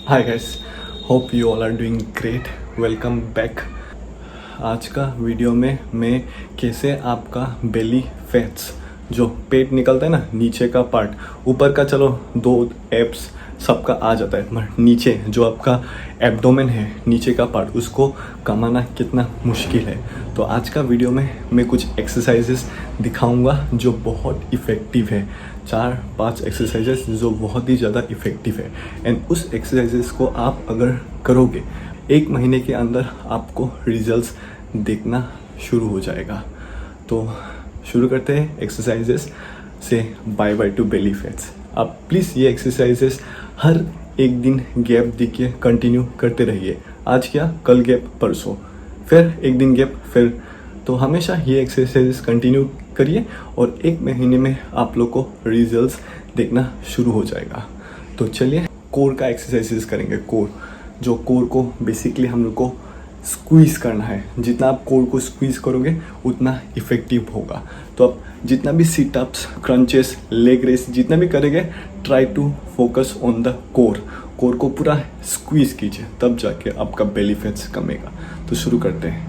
Hi guys, hope you all are doing great. Welcome back. आज का video में मैं कैसे आपका बेली फैट्स, जो पेट निकलता है ना, नीचे का पार्ट, ऊपर का चलो दो एब्स सबका आ जाता है, मगर नीचे जो आपका एब्डोमेन है, नीचे का पार्ट, उसको कमाना कितना मुश्किल है। तो आज का वीडियो में मैं कुछ एक्सरसाइजेस दिखाऊंगा जो बहुत इफ़ेक्टिव है। 4-5 एक्सरसाइजेस जो बहुत ही ज़्यादा इफ़ेक्टिव है। एंड उस एक्सरसाइजेस को आप अगर करोगे 1 महीने के अंदर आपको रिजल्ट्स देखना शुरू हो जाएगा। तो शुरू करते हैं एक्सरसाइजेस से। Bye bye to belly fats. आप प्लीज़ ये एक्सरसाइजेस हर एक दिन गैप देखिए, कंटिन्यू करते रहिए। आज क्या, कल गैप, परसों, फिर एक दिन गैप, फिर तो हमेशा ये एक्सरसाइजेस कंटिन्यू करिए और 1 महीने में आप लोग को रिजल्ट्स देखना शुरू हो जाएगा। तो चलिए कोर का एक्सरसाइजेस करेंगे। जो कोर को बेसिकली हम लोग को स्क्वीज़ करना है। जितना आप कोर को स्क्वीज़ करोगे उतना इफ़ेक्टिव होगा। तो आप जितना भी sit ups, crunches, leg raise जितना भी करेंगे, try to focus on the core को पूरा स्क्वीज़ कीजिए, तब जाके आपका बेली फैट्स कमेगा। तो शुरू करते हैं।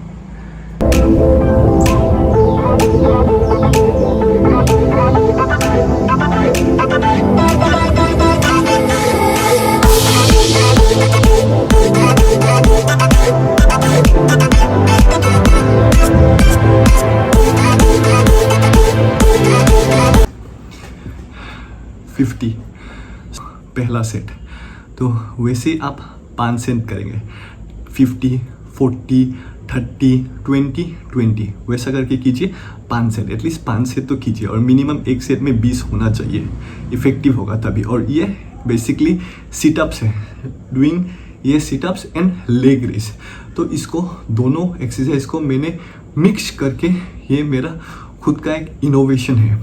पहला सेट। तो वैसे आप 5 सेट करेंगे। 50, 40, 30, 20 वैसा करके कीजिए। 5 सेट, एटलीस्ट 5 सेट तो कीजिए और मिनिमम एक सेट में 20 होना चाहिए। इफेक्टिव होगा तभी। और ये बेसिकली सिटअप्स है, डूइंग ये सिटअप्स एंड लेग रेस। तो इसको दोनों एक्सरसाइज को मैंने मिक्स करके, ये मेरा खुद का एक इनोवेशन है।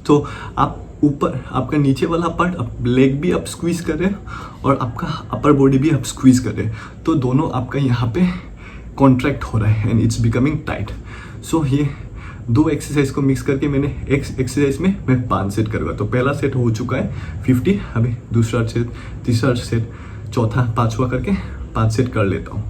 तो आप ऊपर आपका नीचे वाला पार्ट, आप लेग भी आप स्क्वीज कर रहे हैं और आपका अपर बॉडी भी आप स्क्वीज कर रहे हैं। तो दोनों आपका यहाँ पे कॉन्ट्रैक्ट हो रहा है एंड इट्स बिकमिंग टाइट। सो ये 2 एक्सरसाइज को मिक्स करके मैंने एक एक्सरसाइज में मैं 5 सेट करूँगा। तो पहला सेट हो चुका है 50, अभी दूसरा सेट, तीसरा सेट, चौथा, 5वां करके 5 सेट कर लेता हूँ।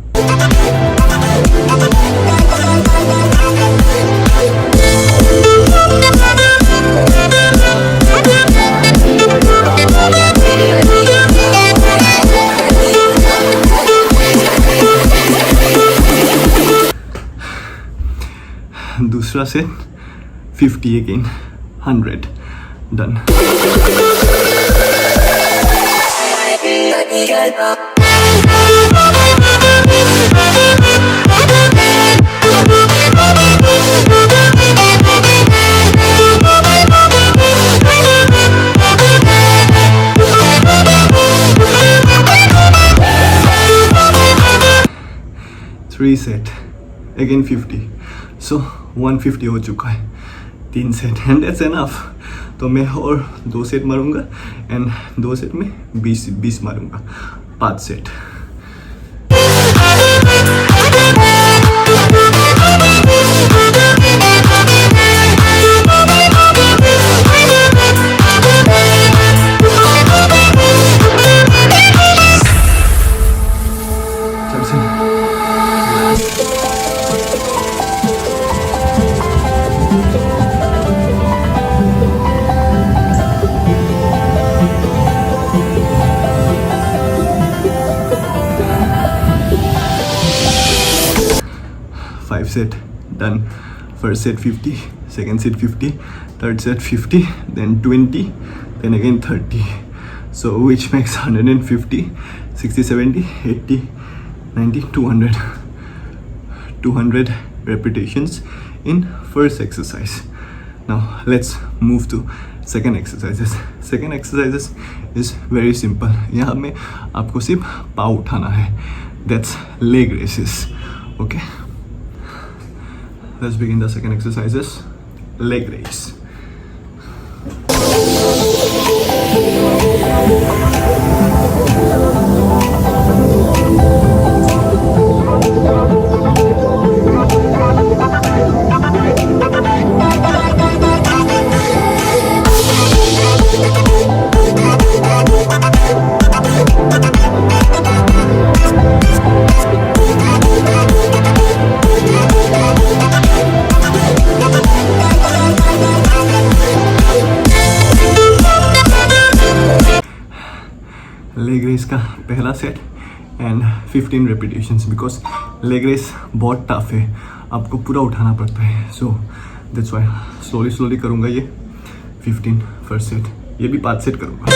दूसरा set 50 again, 100 done. Three set again 50, सो 150 हो चुका है। 3 सेट एंड दैट्स एनफ। तो मैं और 2 सेट मारूंगा एंड 2 सेट में 20 मारूंगा। 5 set. Set done. First set 50, second set 50, third set 50, then 20, then again 30. So which makes 150, 60, 70, 80, 90, 200. 200 repetitions in first exercise. Now let's move to second exercises. Second exercises is very simple. यहाँ में आपको सिर्फ पाँव उठाना है. That's leg raises. Okay. Let's begin the second exercises. Leg raise. Leg raise का पहला set and 15 repetitions, because leg raise बहुत टफ है, आपको पूरा उठाना पड़ता है। सो दैट्स वाई स्लोली करूँगा ये 15 फर्स्ट सेट, ये भी 5 सेट करूँगा।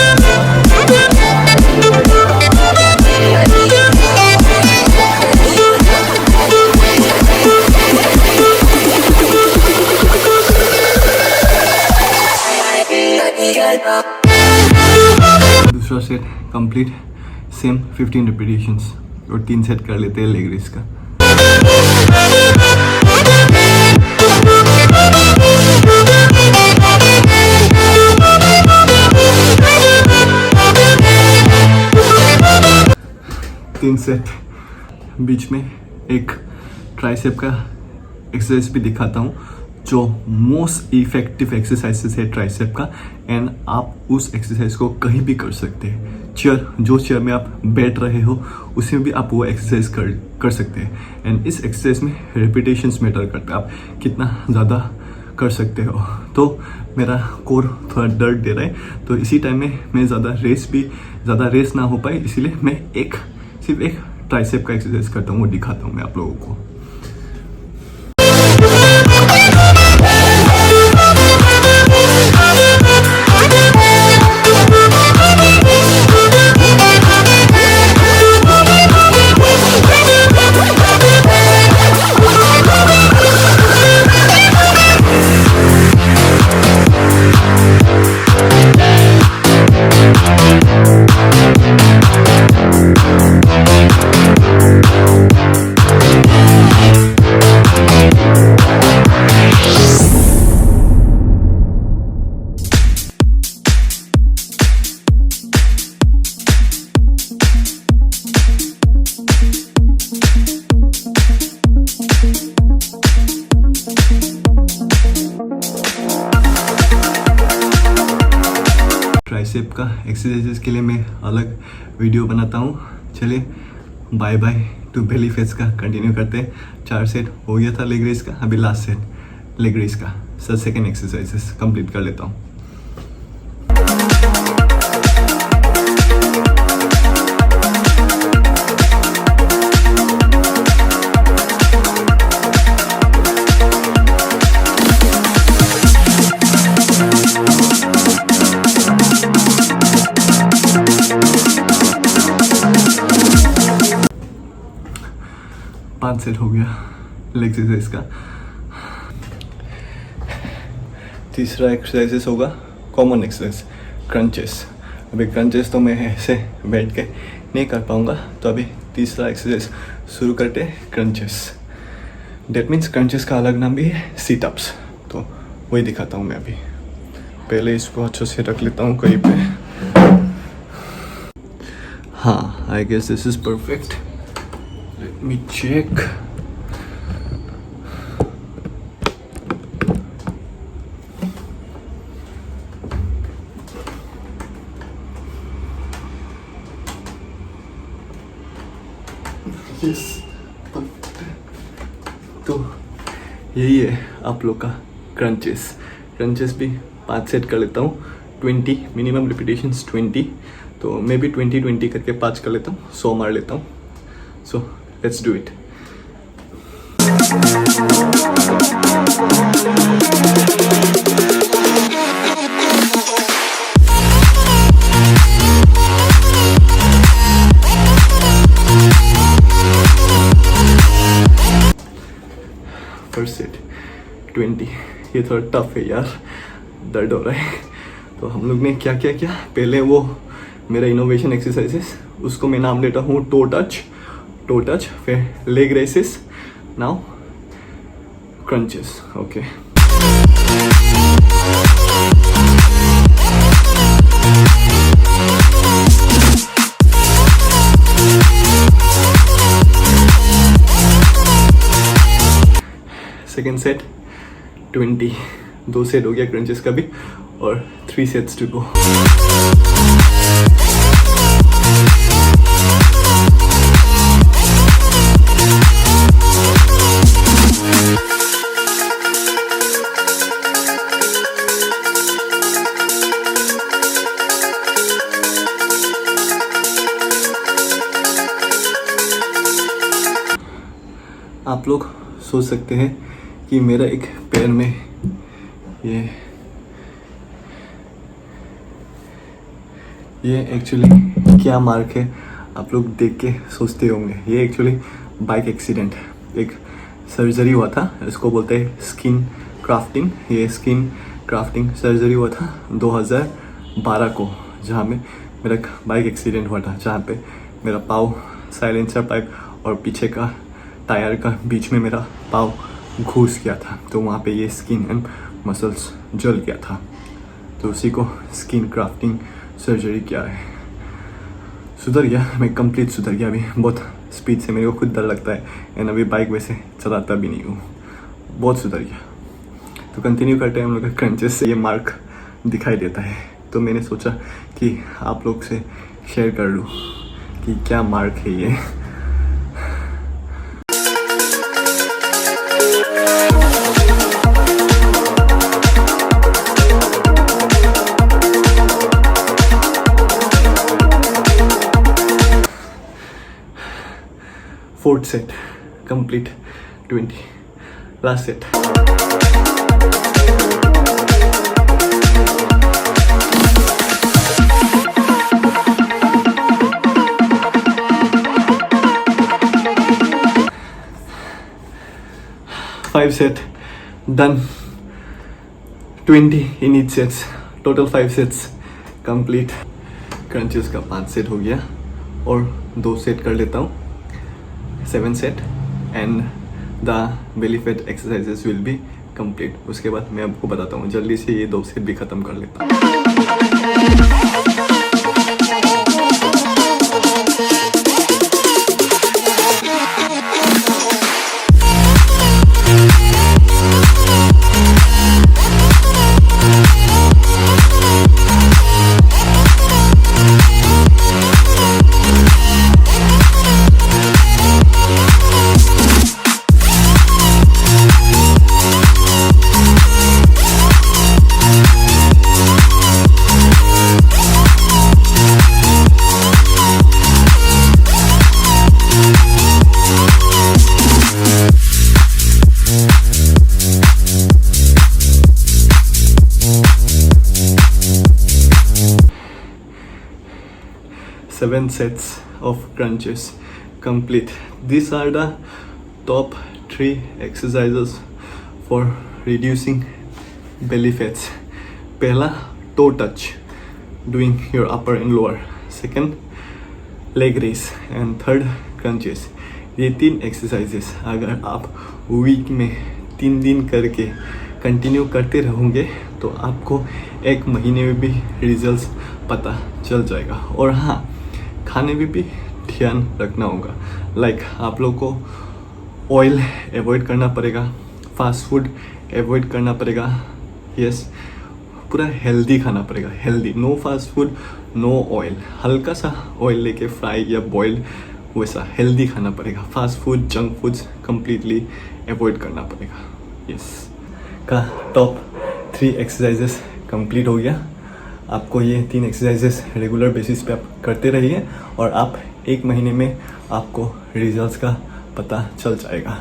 दूसरा सेट कंप्लीट, सेम 15 रिपीटेशंस और 3 सेट कर लेते हैं लेग रेस का। तीन सेट, बीच में एक ट्राइसेप का एक्सरसाइज भी दिखाता हूँ जो मोस्ट इफेक्टिव एक्सरसाइजेस है ट्राइसेप का, एंड आप उस एक्सरसाइज को कहीं भी कर सकते हैं। जो चेयर में आप बैठ रहे हो उसमें भी आप वो एक्सरसाइज कर सकते हैं, एंड इस एक्सरसाइज में रेपिटेशंस मैटर करता है, आप कितना ज़्यादा कर सकते हो। तो मेरा कोर थोड़ा दर्द दे रहा है, तो इसी टाइम में मैं ज़्यादा रेस ना हो पाए, इसीलिए मैं सिर्फ एक ट्राइसेप का एक्सरसाइज करता हूँ, वो दिखाता हूँ मैं आप लोगों को। ट्राइसेप का एक्सरसाइजेस के लिए मैं अलग वीडियो बनाता हूँ। चलिए bye bye to belly face का कंटिन्यू करते हैं। 4 सेट हो गया था लेग रेस का, अभी लास्ट सेट लेग रेस का सेकंड एक्सरसाइजेस कंप्लीट कर लेता हूँ। पाँच सेट हो गया लेग एक्सरसाइज का। तीसरा एक्सरसाइजेस होगा कॉमन एक्सरसाइज क्रंचेस। अभी क्रंचेस तो मैं ऐसे बैठ के नहीं कर पाऊँगा, तो अभी तीसरा एक्सरसाइज शुरू करते हैं क्रंचेस। डेट मीन्स क्रंचेस का अलग नाम भी है सीट अप्स, तो वही दिखाता हूँ मैं अभी। पहले इसको अच्छे से रख लेता हूँ कहीं पे। हाँ, I guess this is perfect. Let me check. Yes. तो यही है आप लोग का क्रंचेस भी 5 सेट कर लेता हूँ। 20 मिनिमम रिपीटेशंस 20, तो मैं भी 20 करके 5 कर लेता हूँ, 100 मार लेता हूँ। So let's do it. First set 20, ये थोड़ा टफ है यार, दर्द हो रहा है। तो हम लोग ने क्या किया, पहले वो मेरा इनोवेशन एक्सरसाइजेस, उसको मैं नाम देता हूँ टो टच, फिर leg raises, now crunches. Okay, second set 20, 2 set हो गया क्रंचेस का भी, और 3 सेट्स टू गो। आप लोग सोच सकते हैं कि मेरा एक पैर में ये एक्चुअली क्या मार्क है, आप लोग देख के सोचते होंगे। ये एक्चुअली बाइक एक्सीडेंट, एक सर्जरी हुआ था, इसको बोलते हैं स्किन क्राफ्टिंग। ये स्किन क्राफ्टिंग सर्जरी हुआ था 2012 को, जहाँ में मेरा बाइक एक्सीडेंट हुआ था, जहाँ पे मेरा पाँव साइलेंसर पाइप और पीछे का टायर का बीच में मेरा पाँव घुस गया था। तो वहाँ पे ये स्किन एंड मसल्स जल गया था, तो उसी को स्किन क्राफ्टिंग सर्जरी किया है। सुधर गया, मैं कंप्लीट सुधर गया अभी बहुत स्पीड से। मेरे को खुद डर लगता है एंड अभी बाइक वैसे चलाता भी नहीं हूँ, बहुत सुधर गया। तो कंटिन्यू करते हैं हम लोग का क्रंचेस से। ये मार्क दिखाई देता है, तो मैंने सोचा कि आप लोग से शेयर कर लूँ कि क्या मार्क है ये। Fourth set complete, 20 last set. Five set done, 20 in each sets, total 5 sets complete. Crunches का 5 सेट हो गया और 2 सेट कर लेता हूँ, 7 set and the belly fat exercises will be complete. उसके बाद मैं आपको बताता हूँ, जल्दी से ये 2 सेट भी ख़त्म कर लेता हूँ। Seven sets of crunches complete. These are the top 3 exercises for reducing belly fats. पहला, toe touch, doing your upper and lower. Second, leg raise, and third, crunches. ये 3 exercises अगर आप वीक में 3 दिन करके कंटिन्यू करते रहोगे तो आपको 1 महीने में भी रिजल्ट्स पता चल जाएगा। और हाँ, खाने में भी ध्यान रखना होगा। लाइक आप लोग को ऑयल अवॉइड करना पड़ेगा, फास्ट फूड अवॉइड करना पड़ेगा। यस, पूरा हेल्दी खाना पड़ेगा, healthy, no fast food, no oil. हल्का सा ऑयल लेके फ्राई या बॉइल्ड, वैसा हेल्दी खाना पड़ेगा। Fast food, junk foods completely avoid करना पड़ेगा। यस, का टॉप 3 एक्सरसाइजेस कंप्लीट हो गया। आपको ये 3 एक्सरसाइजेस रेगुलर बेसिस पे आप करते रहिए और आप 1 महीने में आपको रिजल्ट्स का पता चल जाएगा।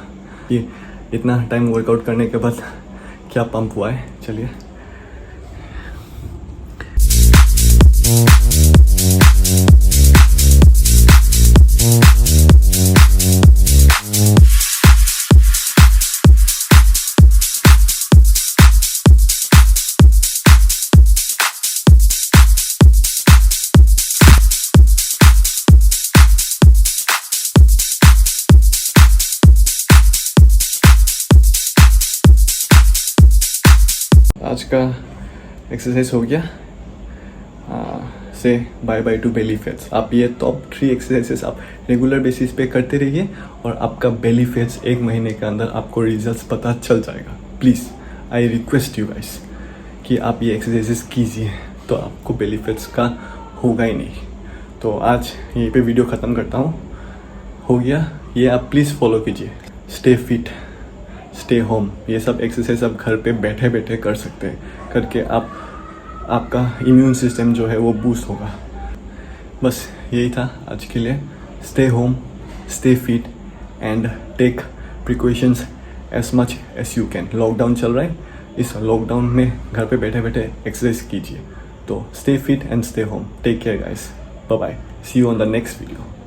ये इतना टाइम वर्कआउट करने के बाद क्या पंप हुआ है, चलिए। आज का एक्सरसाइज हो गया। Say bye bye to belly fats. आप ये टॉप 3 एक्सरसाइजेस आप रेगुलर बेसिस पे करते रहिए और आपका बेली फैट्स 1 महीने के अंदर आपको रिजल्ट्स पता चल जाएगा। Please I request you guys कि आप ये एक्सरसाइजेस कीजिए, तो आपको बेली फैट्स का होगा ही नहीं। तो आज यहीं पे वीडियो ख़त्म करता हूँ। हो गया ये, आप प्लीज़ फॉलो कीजिए। Stay fit, stay home. ये सब एक्सरसाइज आप घर पे बैठे बैठे कर सकते हैं, करके आपका इम्यून सिस्टम जो है वो बूस्ट होगा। बस यही था आज के लिए। Stay home, stay fit and take precautions as much as you can. Lockdown चल रहा है, इस लॉकडाउन में घर पे बैठे बैठे एक्सरसाइज कीजिए। तो stay fit and stay home. Take care guys, bye bye, see you on the next video.